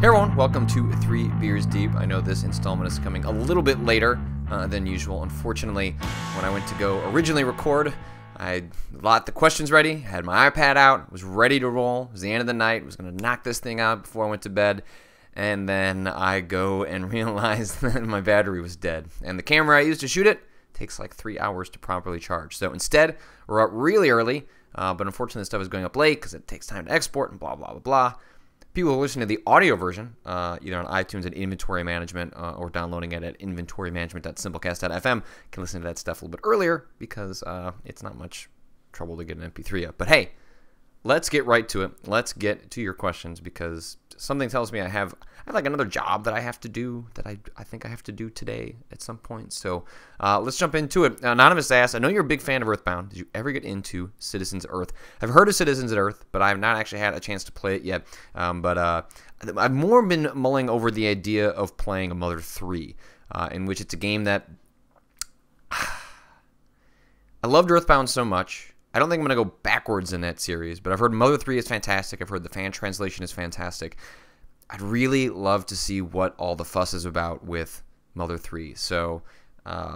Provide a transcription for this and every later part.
Hey everyone, welcome to 3 Beers Deep. I know this installment is coming a little bit later than usual. Unfortunately, when I went to go originally record, I got the questions ready, had my iPad out, was ready to roll. It was the end of the night, was going to knock this thing out before I went to bed, and then I go and realize that my battery was dead. And the camera I used to shoot it takes like 3 hours to properly charge. So instead, we're up really early, but unfortunately this stuff is going up late because it takes time to export and blah, blah, blah, blah. People who listen to the audio version, either on iTunes at Inventory Management or downloading it at inventorymanagement.simplecast.fm, can listen to that stuff a little bit earlier because it's not much trouble to get an MP3 up. But hey, let's get right to it. Let's get to your questions because something tells me I have like another job that I have to do that I think I have to do today at some point. So let's jump into it. Anonymous asks, I know you're a big fan of Earthbound. Did you ever get into Citizens Earth? I've heard of Citizens Earth, but I have not actually had a chance to play it yet. I've more been mulling over the idea of playing a Mother 3, in which it's a game that I loved Earthbound so much. I don't think I'm going to go backwards in that series, but I've heard Mother 3 is fantastic. I've heard the fan translation is fantastic. I'd really love to see what all the fuss is about with Mother 3. So, I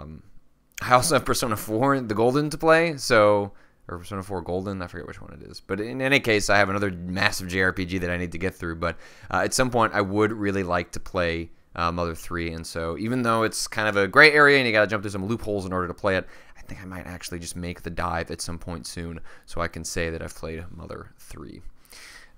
also have Persona 4, the Golden, to play. Or Persona 4 Golden, I forget which one it is. But in any case, I have another massive JRPG that I need to get through. But at some point, I would really like to play Mother 3. And so, even though it's kind of a gray area and you got to jump through some loopholes in order to play it, I think I might actually just make the dive at some point soon so I can say that I've played Mother 3.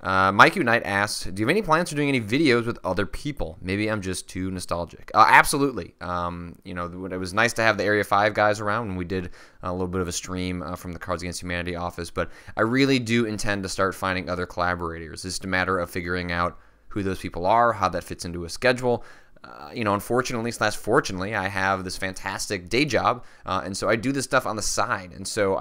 Mike Knight asks, do you have any plans for doing any videos with other people? Maybe I'm just too nostalgic. Absolutely. You know, it was nice to have the Area 5 guys around when we did a little bit of a stream from the Cards Against Humanity office, but I really do intend to start finding other collaborators. It's just a matter of figuring out who those people are, how that fits into a schedule. You know, unfortunately / fortunately, I have this fantastic day job, and so I do this stuff on the side. And so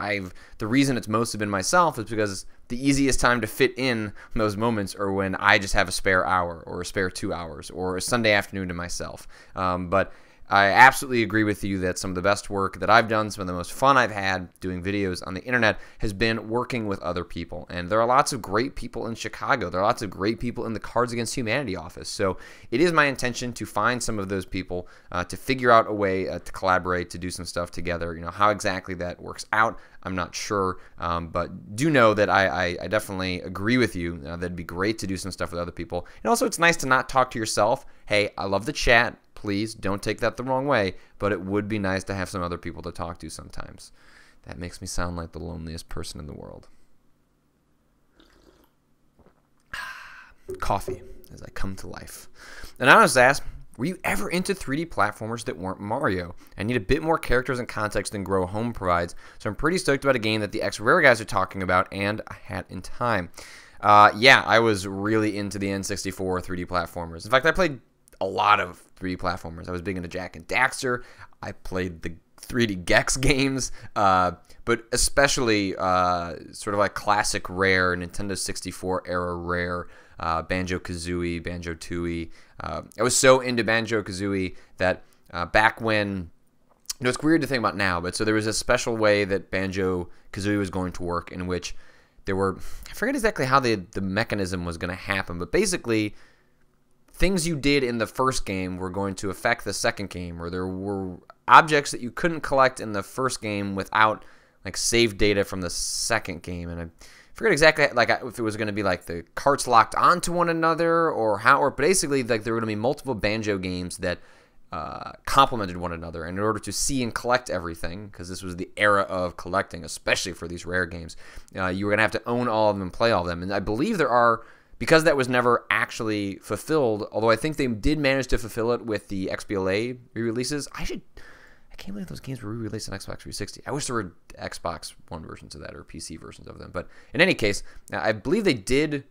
the reason it's mostly been myself is because the easiest time to fit in those moments are when I just have a spare hour or a spare 2 hours or a Sunday afternoon to myself. But I absolutely agree with you that some of the best work that I've done, some of the most fun I've had doing videos on the internet has been working with other people. And there are lots of great people in Chicago. There are lots of great people in the Cards Against Humanity office. So it is my intention to find some of those people, to figure out a way to collaborate, to do some stuff together. You know, how exactly that works out, I'm not sure, but do know that I definitely agree with you that it'd be great to do some stuff with other people. And also it's nice to not talk to yourself. Hey, I love the chat. Please don't take that the wrong way, but it would be nice to have some other people to talk to sometimes. That makes me sound like the loneliest person in the world. Coffee as I come to life. And I was asked, were you ever into 3D platformers that weren't Mario? I need a bit more characters and context than Grow Home provides, so I'm pretty stoked about a game that the X-Rare guys are talking about and a hat in time. Yeah, I was really into the N64 3D platformers. In fact, I played a lot of 3D platformers. I was big into Jak and Daxter. I played the 3D Gex games, but especially sort of like classic Rare, Nintendo 64 era Rare, Banjo Kazooie, Banjo Tooie. I was so into Banjo Kazooie that back when, you know, it's weird to think about now, but so there was a special way that Banjo Kazooie was going to work in which there were, I forget exactly how the mechanism was going to happen, but basically things you did in the first game were going to affect the second game, or there were objects that you couldn't collect in the first game without like save data from the second game. And I forget exactly like if it was going to be like the carts locked onto one another or how, or basically like there were going to be multiple Banjo games that complemented one another. And in order to see and collect everything, because this was the era of collecting, especially for these Rare games, you were going to have to own all of them and play all of them. And I believe there are, because that was never actually fulfilled, although I think they did manage to fulfill it with the XBLA re-releases. I can't believe those games were re-released on Xbox 360. I wish there were Xbox One versions of that or PC versions of them. But in any case, I believe they did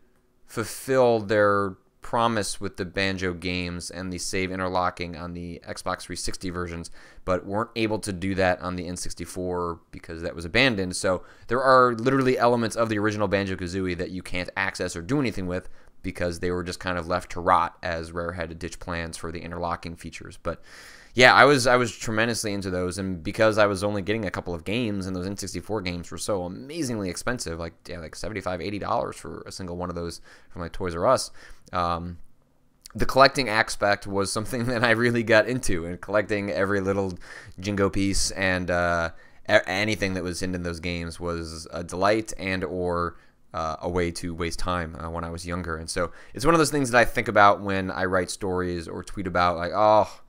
fulfill their promise with the Banjo games and the save interlocking on the Xbox 360 versions, but weren't able to do that on the N64 because that was abandoned. So there are literally elements of the original Banjo Kazooie that you can't access or do anything with because they were just kind of left to rot as Rare had to ditch plans for the interlocking features. But yeah, I was tremendously into those, and because I was only getting a couple of games, and those N64 games were so amazingly expensive, like $75, $80 for a single one of those from like Toys R Us. the collecting aspect was something that I really got into, and collecting every little Jingo piece and anything that was in those games was a delight and or a way to waste time when I was younger. And so it's one of those things that I think about when I write stories or tweet about, like, oh,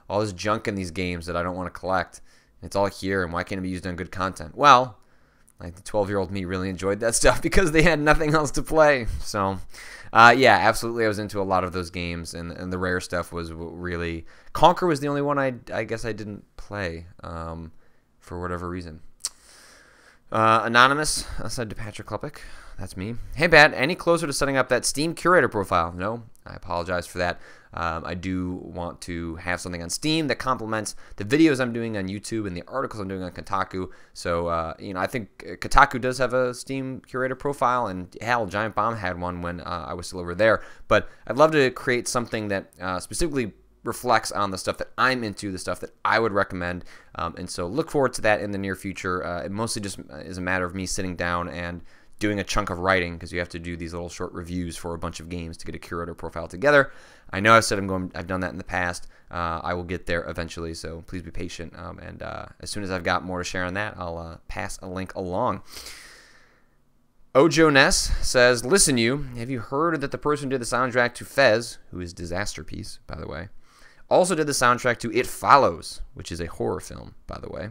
all this junk in these games that I don't want to collect. It's all here, and why can't it be used on good content? Well, like the 12-year-old me really enjoyed that stuff because they had nothing else to play. So, yeah, absolutely, I was into a lot of those games, and the rare stuff was really... Conquer was the only one I guess I didn't play for whatever reason. Anonymous said to Patrick Klepek. That's me. Hey, Bat, any closer to setting up that Steam curator profile? No, I apologize for that. I do want to have something on Steam that complements the videos I'm doing on YouTube and the articles I'm doing on Kotaku. So, you know, I think Kotaku does have a Steam curator profile, and hell, Giant Bomb had one when I was still over there. But I'd love to create something that specifically reflects on the stuff that I'm into, the stuff that I would recommend. And so look forward to that in the near future. It mostly just is a matter of me sitting down and doing a chunk of writing, because you have to do these little short reviews for a bunch of games to get a curator profile together. I know I said I've done that in the past. I will get there eventually, so please be patient. And as soon as I've got more to share on that, I'll pass a link along. Ojo Ness says, listen, have you heard that the person who did the soundtrack to Fez, who is Disaster Piece, by the way, also did the soundtrack to It Follows, which is a horror film, by the way.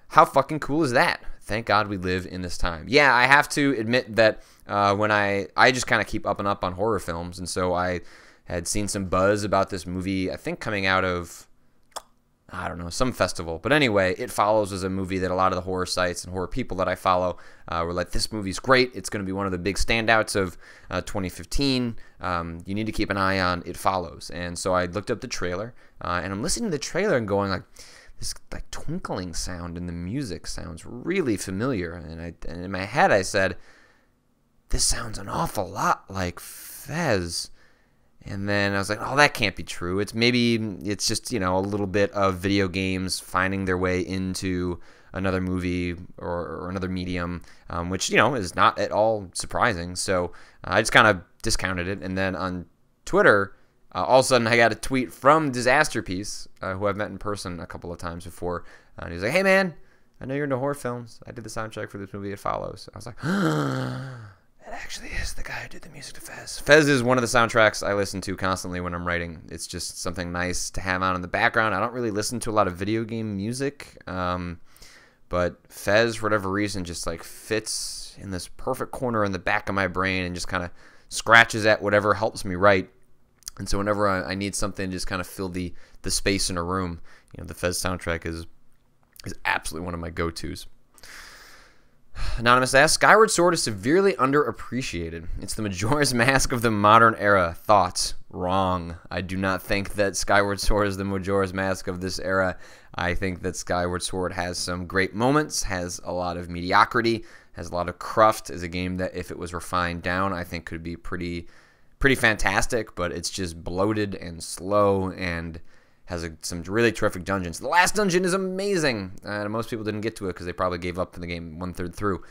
How fucking cool is that? Thank God we live in this time. Yeah, I have to admit that when I just kind of keep up and up on horror films, and so I had seen some buzz about this movie, I think coming out of, I don't know, some festival. But anyway, It Follows was a movie that a lot of the horror sites and horror people that I follow were like, this movie's great. It's going to be one of the big standouts of 2015. You need to keep an eye on It Follows. And so I looked up the trailer, and I'm listening to the trailer and going like, this like twinkling sound in the music sounds really familiar. And in my head I said, this sounds an awful lot like Fez. And then I was like, oh, that can't be true. It's just, you know, a little bit of video games finding their way into another movie or another medium, which, you know, is not at all surprising. So I just kind of discounted it. And then on Twitter, all of a sudden I got a tweet from Disaster Piece, who I've met in person a couple of times before. And he was like, hey, man, I know you're into horror films. I did the soundtrack for this movie, It Follows. I was like, that actually is the guy who did the music to Fez. Fez is one of the soundtracks I listen to constantly when I'm writing. It's just something nice to have on in the background. I don't really listen to a lot of video game music, but Fez, for whatever reason, just like fits in this perfect corner in the back of my brain and just kind of scratches at whatever helps me write. And so whenever I need something to just kind of fill the space in a room, you know, the Fez soundtrack is absolutely one of my go-tos. Anonymous asks, Skyward Sword is severely underappreciated. It's the Majora's Mask of the modern era. Thoughts? Wrong. I do not think that Skyward Sword is the Majora's Mask of this era. I think that Skyward Sword has some great moments, has a lot of mediocrity, has a lot of cruft. Is a game that, if it was refined down, I think could be pretty fantastic, but it's just bloated and slow and has some really terrific dungeons. The last dungeon is amazing, and most people didn't get to it because they probably gave up in the game 1/3 through.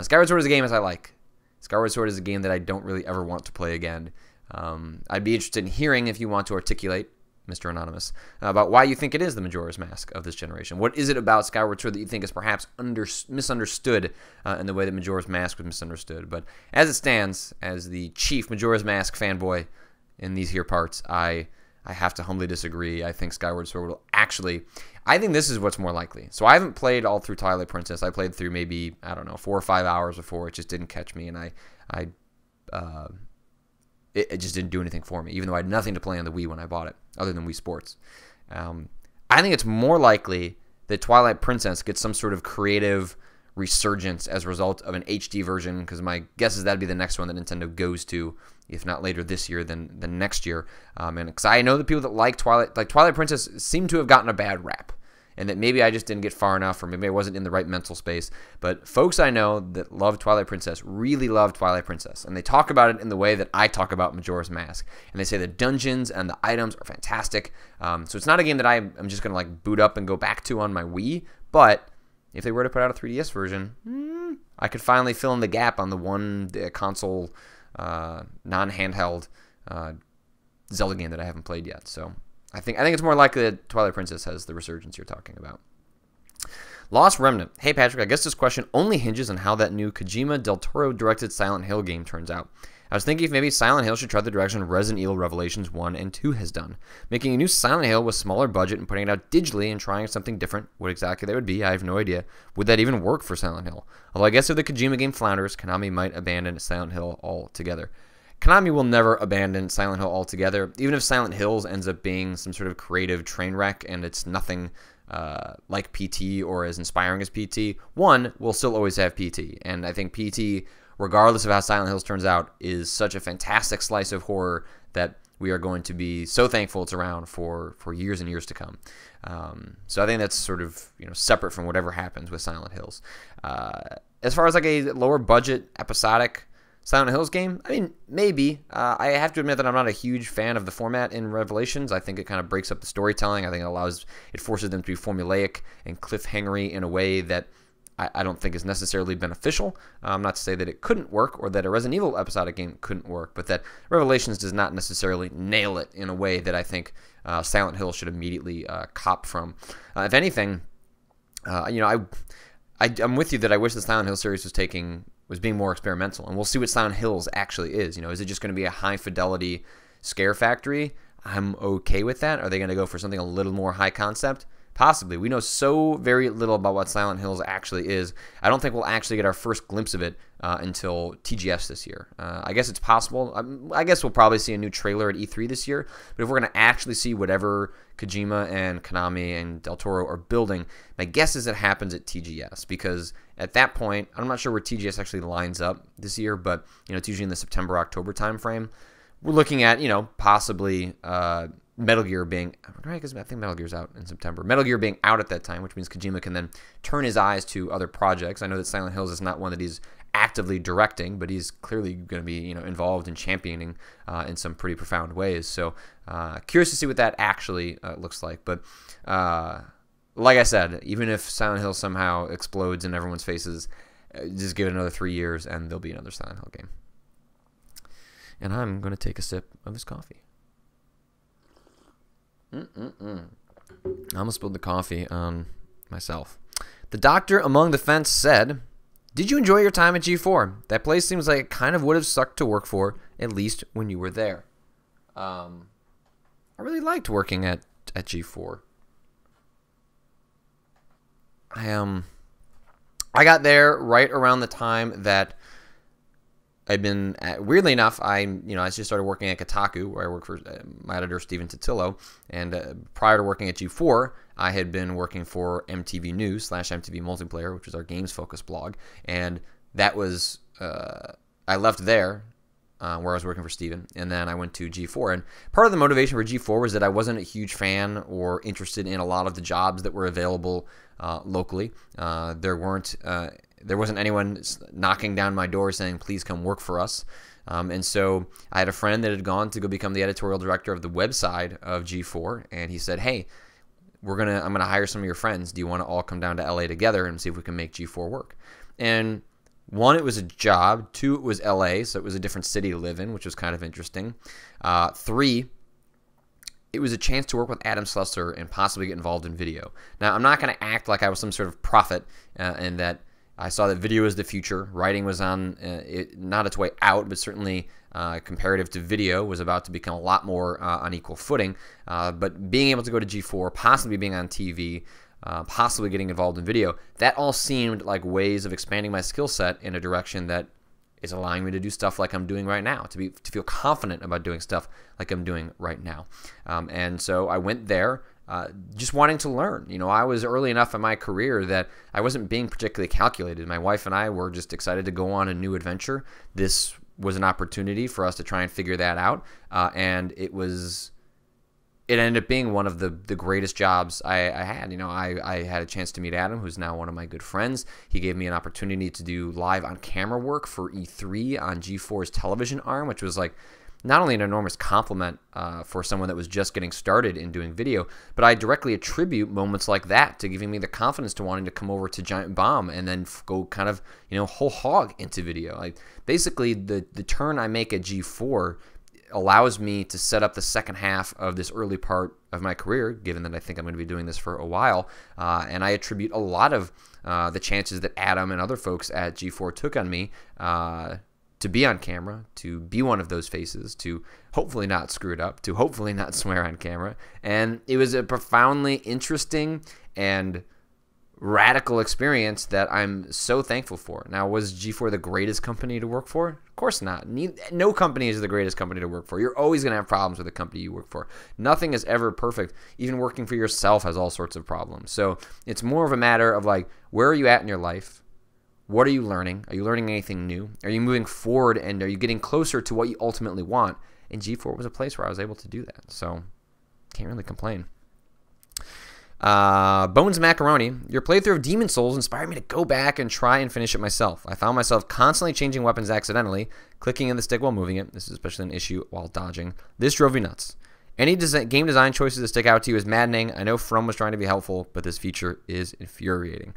Skyward Sword is a game as I like. Skyward Sword is a game that I don't really ever want to play again. I'd be interested in hearing if you want to articulate, Mr. Anonymous, about why you think it is the Majora's Mask of this generation. What is it about Skyward Sword that you think is perhaps misunderstood in the way that Majora's Mask was misunderstood? But as it stands, as the chief Majora's Mask fanboy in these here parts, I have to humbly disagree. I think Skyward Sword will actually... I think this is what's more likely. So I haven't played all through Twilight Princess. I played through maybe, I don't know, 4 or 5 hours before. It just didn't catch me, and it just didn't do anything for me, even though I had nothing to play on the Wii when I bought it, other than Wii Sports. I think it's more likely that Twilight Princess gets some sort of creative resurgence as a result of an HD version, because my guess is that'd be the next one that Nintendo goes to, if not later this year, then next year. And because I know the people that like Twilight Princess seem to have gotten a bad rap, and that maybe I just didn't get far enough, or maybe I wasn't in the right mental space. But folks I know that love Twilight Princess really love Twilight Princess, and they talk about it in the way that I talk about Majora's Mask. And they say the dungeons and the items are fantastic. So it's not a game that I'm just going to like boot up and go back to on my Wii, but if they were to put out a 3DS version, I could finally fill in the gap on the one console non-handheld Zelda game that I haven't played yet. So I think it's more likely that Twilight Princess has the resurgence you're talking about. Lost Remnant. Hey, Patrick, I guess this question only hinges on how that new Kojima Del Toro directed Silent Hill game turns out. I was thinking if maybe Silent Hill should try the direction Resident Evil Revelations 1 and 2 has done. Making a new Silent Hill with smaller budget and putting it out digitally and trying something different. What exactly that would be, I have no idea. Would that even work for Silent Hill? Although I guess if the Kojima game flounders, Konami might abandon Silent Hill altogether. Konami will never abandon Silent Hill altogether. Even if Silent Hills ends up being some sort of creative train wreck and it's nothing like PT or as inspiring as PT, one will still always have PT. And I think PT, regardless of how Silent Hills turns out, is such a fantastic slice of horror that we are going to be so thankful it's around for years and years to come. So I think that's sort of separate from whatever happens with Silent Hills. As far as like a lower budget episodic Silent Hills game, I mean, maybe. I have to admit that I'm not a huge fan of the format in Revelations. I think it kind of breaks up the storytelling. I think it forces them to be formulaic and cliffhangery in a way that I don't think is necessarily beneficial. Not to say that it couldn't work or that a Resident Evil episodic game couldn't work, but that Revelations does not necessarily nail it in a way that I think Silent Hill should immediately cop from. If anything, I'm with you that I wish the Silent Hill series was being more experimental, and we'll see what Silent Hills actually is. Is it just going to be a high fidelity scare factory? I'm okay with that. Are they going to go for something a little more high concept? Possibly. We know so very little about what Silent Hills actually is. I don't think we'll actually get our first glimpse of it until TGS this year. I guess it's possible. I guess we'll probably see a new trailer at E3 this year. But if we're going to actually see whatever Kojima and Konami and Del Toro are building, my guess is it happens at TGS. Because at that point, I'm not sure where TGS actually lines up this year, but it's usually in the September-October timeframe. We're looking at, possibly Metal Gear being, right, because I think Metal Gear's out in September. Metal Gear being out at that time, which means Kojima can then turn his eyes to other projects. I know that Silent Hills is not one that he's actively directing, but he's clearly going to be, involved in championing in some pretty profound ways. So curious to see what that actually looks like. But like I said, even if Silent Hill somehow explodes in everyone's faces, just give it another 3 years and there'll be another Silent Hill game. And I'm going to take a sip of this coffee. I almost spilled the coffee on myself. The doctor among the fence said, "Did you enjoy your time at G4? That place seems like it kind of would have sucked to work for, at least when you were there." I really liked working at G4. I got there right around the time that I've been, weirdly enough, I just started working at Kotaku, where I work for my editor, Steven Totillo. And prior to working at G4, I had been working for MTV News / MTV Multiplayer, which was our games-focused blog. And that was, I left there, where I was working for Steven, and then I went to G4. And part of the motivation for G4 was that I wasn't a huge fan or interested in a lot of the jobs that were available locally. There wasn't anyone knocking down my door saying, "Please come work for us." And so I had a friend that had gone to go become the editorial director of the website of G4, and he said, "Hey, I'm gonna hire some of your friends. Do you want to all come down to LA together and see if we can make G4 work?" And one, it was a job. Two, it was LA, so it was a different city to live in, which was kind of interesting. Three, it was a chance to work with Adam Slusser and possibly get involved in video. Now, I'm not going to act like I was some sort of prophet and that I saw that video is the future. Writing was on not its way out, but certainly comparative to video was about to become a lot more on equal footing. But being able to go to G4, possibly being on TV, possibly getting involved in video, that all seemed like ways of expanding my skill set in a direction that is allowing me to do stuff like I'm doing right now, to feel confident about doing stuff like I'm doing right now. And so I went there just wanting to learn. I was early enough in my career that I wasn't being particularly calculated. My wife and I were just excited to go on a new adventure. This was an opportunity for us to try and figure that out, and it ended up being one of the greatest jobs I had. I had a chance to meet Adam, who's now one of my good friends. He gave me an opportunity to do live on-camera work for E3 on G4's television arm, which was like not only an enormous compliment for someone that was just getting started in doing video, but I directly attribute moments like that to giving me the confidence to wanting to come over to Giant Bomb and then go kind of, whole hog into video. Basically, the turn I make at G4 allows me to set up the second half of this early part of my career, given that I think I'm going to be doing this for a while. And I attribute a lot of the chances that Adam and other folks at G4 took on me to be on camera, to be one of those faces, to hopefully not screw it up, to hopefully not swear on camera. And it was a profoundly interesting and radical experience that I'm so thankful for. Now, was G4 the greatest company to work for? Of course not. No company is the greatest company to work for. You're always going to have problems with the company you work for. Nothing is ever perfect. Even working for yourself has all sorts of problems. So it's more of a matter of like, where are you at in your life? What are you learning? Are you learning anything new? Are you moving forward, and are you getting closer to what you ultimately want? And G4 was a place where I was able to do that. So can't really complain. Bones Macaroni, your playthrough of Demon Souls inspired me to go back and try and finish it myself. I found myself constantly changing weapons accidentally, clicking in the stick while moving it. This is especially an issue while dodging. This drove me nuts. Any game design choices that stick out to you is maddening. I know From was trying to be helpful, but this feature is infuriating.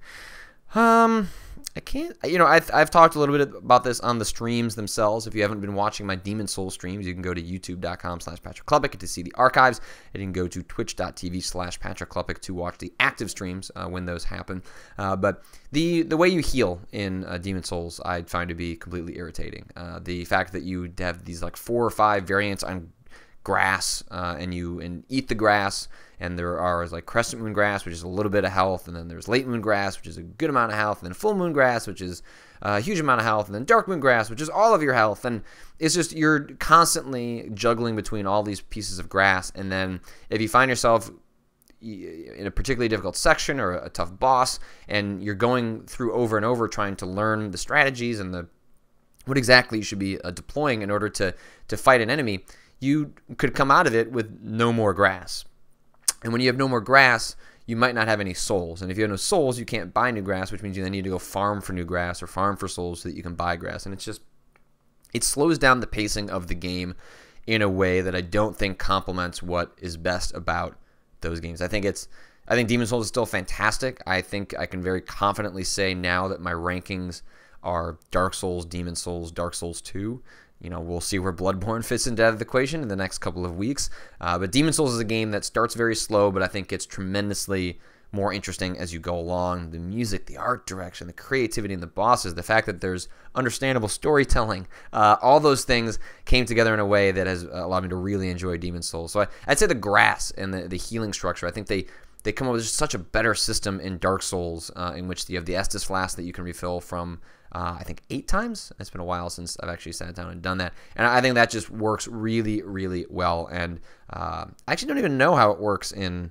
I can't, I've talked a little bit about this on the streams themselves. If you haven't been watching my Demon Souls streams, you can go to youtube.com/PatrickKlepek to see the archives. And you can go to twitch.tv/PatrickKlepek to watch the active streams when those happen. But the way you heal in Demon Souls, I find to be completely irritating. The fact that you have these like 4 or 5 variants on grass and you eat the grass, and there are like crescent moon grass, which is a little bit of health, and then there's late moon grass, which is a good amount of health, and then full moon grass, which is a huge amount of health, and then dark moon grass, which is all of your health. And it's just, you're constantly juggling between all these pieces of grass. And then if you find yourself in a particularly difficult section or a tough boss, and you're going through over and over trying to learn the strategies and what exactly you should be deploying in order to fight an enemy, you could come out of it with no more grass. And when you have no more grass, you might not have any souls. And if you have no souls, you can't buy new grass, which means you then need to go farm for new grass or farm for souls so that you can buy grass. And it slows down the pacing of the game in a way that I don't think complements what is best about those games. I think Demon Souls is still fantastic. I think I can very confidently say now that my rankings are Dark Souls, Demon Souls, Dark Souls 2. We'll see where Bloodborne fits into the equation in the next couple of weeks. But Demon Souls is a game that starts very slow, but I think gets tremendously more interesting as you go along. The music, the art direction, the creativity in the bosses, the fact that there's understandable storytelling, all those things came together in a way that has allowed me to really enjoy Demon Souls. So I'd say the grass and the healing structure, I think they come up with just such a better system in Dark Souls, in which you have the Estus flask that you can refill from I think 8 times. It's been a while since I've actually sat down and done that. And I think that just works really, really well. And I actually don't even know how it works in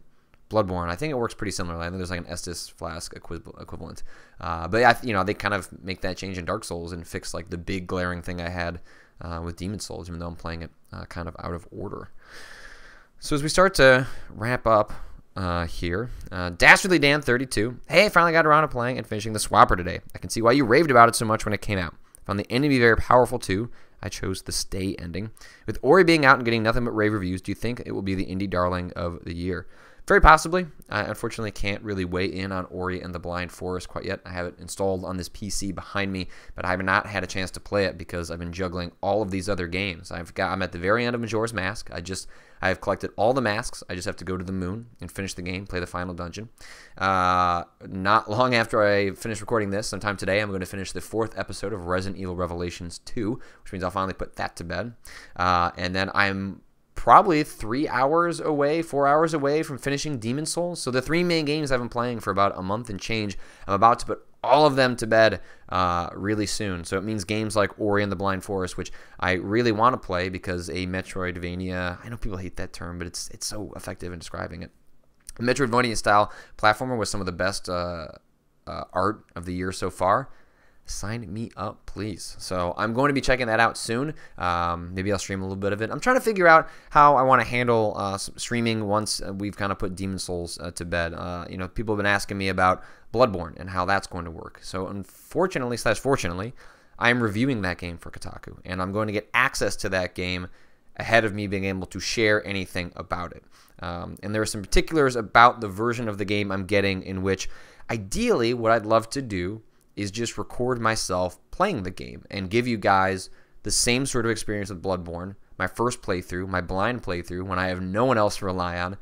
Bloodborne. I think it works pretty similarly. I think there's like an Estus flask equivalent. But they kind of make that change in Dark Souls and fix like the big glaring thing I had with Demon Souls, even though I'm playing it kind of out of order. So as we start to wrap up here, Dastardly Dan 32. Hey, I finally got around to playing and finishing the Swapper today. I can see why you raved about it so much when it came out. Found the ending to be very powerful too. I chose the stay ending. With Ori being out and getting nothing but rave reviews, do you think it will be the indie darling of the year? Very possibly. I unfortunately can't really weigh in on Ori and the Blind Forest quite yet. I have it installed on this PC behind me, but I have not had a chance to play it because I've been juggling all of these other games. I'm at the very end of Majora's Mask. I have collected all the masks. I just have to go to the moon and finish the game, play the final dungeon. Not long after I finish recording this, sometime today, I'm going to finish the 4th episode of Resident Evil Revelations 2, which means I'll finally put that to bed. And then I'm probably 4 hours away from finishing Demon Souls. So the 3 main games I've been playing for about a month and change, I'm about to put all of them to bed really soon. So it means games like Ori and the Blind Forest, which I really want to play because a Metroidvania, I know people hate that term, but it's so effective in describing it. A Metroidvania-style platformer with some of the best art of the year so far. Sign me up, please. So I'm going to be checking that out soon. Maybe I'll stream a little bit of it. I'm trying to figure out how I want to handle streaming once we've kind of put Demon Souls to bed. People have been asking me about Bloodborne and how that's going to work. So unfortunately/fortunately, I'm reviewing that game for Kotaku, and I'm going to get access to that game ahead of me being able to share anything about it. And there are some particulars about the version of the game I'm getting in which, ideally, what I'd love to do is just record myself playing the game and give you guys the same sort of experience with Bloodborne, my first playthrough, my blind playthrough, when I have no one else to rely on,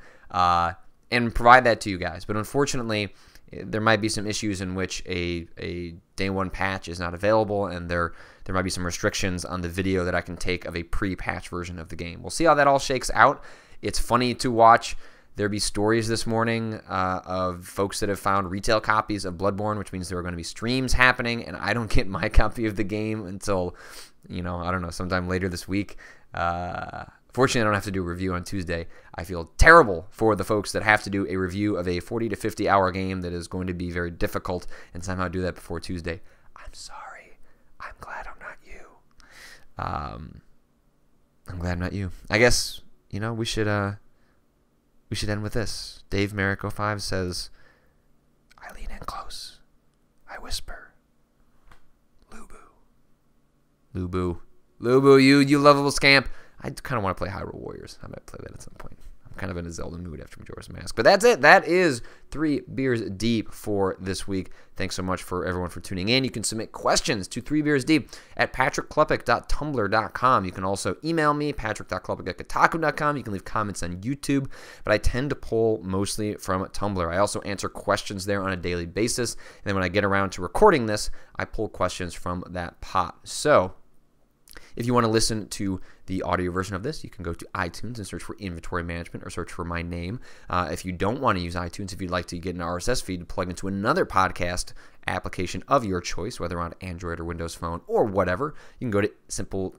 and provide that to you guys. But unfortunately, there might be some issues in which a day one patch is not available, and there might be some restrictions on the video that I can take of a pre-patch version of the game. We'll see how that all shakes out. It's funny to watch there be stories this morning of folks that have found retail copies of Bloodborne, which means there are going to be streams happening, and I don't get my copy of the game until, I don't know, sometime later this week. Fortunately, I don't have to do a review on Tuesday. I feel terrible for the folks that have to do a review of a 40 to 50 hour game that is going to be very difficult and somehow do that before Tuesday. I'm sorry. I'm glad I'm not you. I'm glad I'm not you. I guess, we should end with this. Dave Merrick05 says, I lean in close. I whisper, Lubu. Lubu, you lovable scamp. I kind of want to play Hyrule Warriors. I might play that at some point. I'm kind of in a Zelda mood after Majora's Mask. But that's it. That is 3 Beers Deep for this week. Thanks so much for everyone for tuning in. You can submit questions to 3beersdeep at patrickklepek.tumblr.com. You can also email me, patrick.klepek@kotaku.com. You can leave comments on YouTube, but I tend to pull mostly from Tumblr. I also answer questions there on a daily basis, and then when I get around to recording this, I pull questions from that pot. So if you want to listen to the audio version of this, you can go to iTunes and search for Inventory Management or search for my name. If you don't want to use iTunes, if you'd like to get an RSS feed to plug into another podcast application of your choice, whether on Android or Windows Phone or whatever, you can go to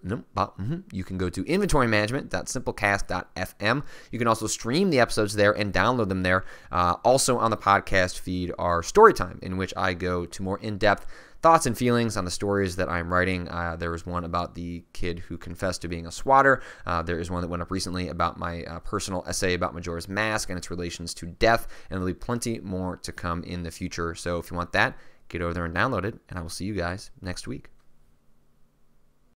inventorymanagement.simplecast.fm. You can also stream the episodes there and download them there. Also on the podcast feed are Storytime, in which I go to more in-depth thoughts and feelings on the stories that I'm writing. There was one about the kid who confessed to being a swatter. There is one that went up recently about my personal essay about Majora's Mask and its relations to death, and there'll be plenty more to come in the future. So if you want that, get over there and download it, and I will see you guys next week.